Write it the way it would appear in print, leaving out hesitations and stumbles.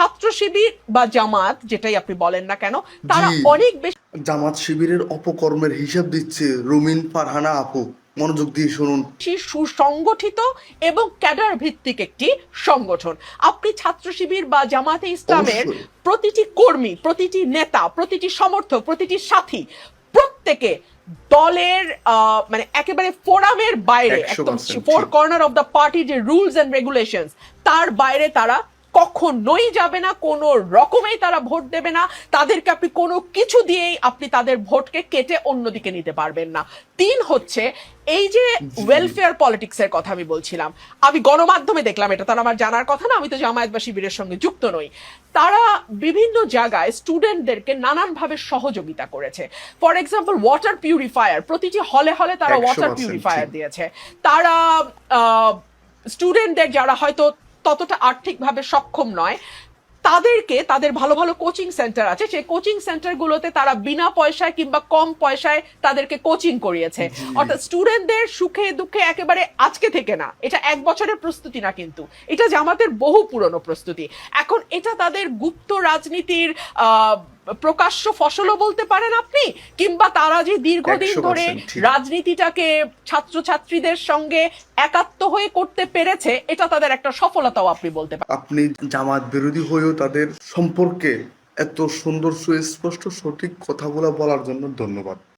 ছাত্র শিবির বা জামাত যেটাই আপনি বলেন না কেন, তারা অনেক বেশি জামাত শিবিরের অপকর্মের হিসাব দিচ্ছে রুমিন ফারহানা আপু, মনোযোগ দিয়ে শুনুন। সুসংগঠিত এবং ক্যাডার ভিত্তিক একটি সংগঠন। আপনি ছাত্র শিবির বা জামাতে ইসলামের প্রতিটি কর্মী, প্রতিটি নেতা, প্রতিটি সমর্থক, প্রতিটি সাথী, প্রত্যেকে দলের মানে একেবারে ফোরামের বাইরে, একদম four corner of the party যে রুলস এন্ড রেগুলেশনস, তার বাইরে তারা কখনোই যাবে না, কোনো রকমেই তারা ভোট দেবে না। তাদেরকে আপনি কোনো কিছু দিয়েই আপনি তাদের ভোটকে কেটে অন্যদিকে নিতে পারবেন না। 3 হচ্ছে এই যে ওয়েলফেয়ার পলিটিক্সের কথা আমি বলছিলাম, আমি গণমাধ্যমে দেখলাম, এটা তার আমার জানার কথা না, আমি তো জামায়াত বা শিবিরের সঙ্গে যুক্ত নই। তারা বিভিন্ন জায়গায় স্টুডেন্টদেরকে নানানভাবে সহযোগিতা করেছে। ফর এক্সাম্পল ওয়াটার পিউরিফায়ার, প্রতিটি হলে হলে তারা ওয়াটার পিউরিফায়ার দিয়েছে। তারা স্টুডেন্টদের যারা হয়তো ততটা আর্থিকভাবে সক্ষম নয়, তাদেরকে, তাদের ভালো ভালো কোচিং সেন্টার আছে, সেই কোচিং সেন্টারগুলোতে তারা বিনা পয়সায় কিংবা কম পয়সায় তাদেরকে কোচিং করিয়েছে। অর্থাৎ স্টুডেন্টদের সুখে দুঃখে একেবারে আজকে থেকে না, এটা 1 বছরের প্রস্তুতি না, কিন্তু এটা জামাতের বহু পুরনো প্রস্তুতি। এখন এটা তাদের গুপ্ত রাজনীতির প্রকাশ্য ফসলও বলতে পারেন আপনি, কিংবা তারা যে দীর্ঘদিন ধরে রাজনীতিটাকে ছাত্রছাত্রীদের সঙ্গে একাত্ম হয়ে করতে পেরেছে, এটা তাদের একটা সফলতাও আপনি বলতে পারেন। আপনি জামাত বিরোধী হয়েও তাদের সম্পর্কে এত সুন্দর সুস্পষ্ট সঠিক কথাগুলো বলার জন্য ধন্যবাদ।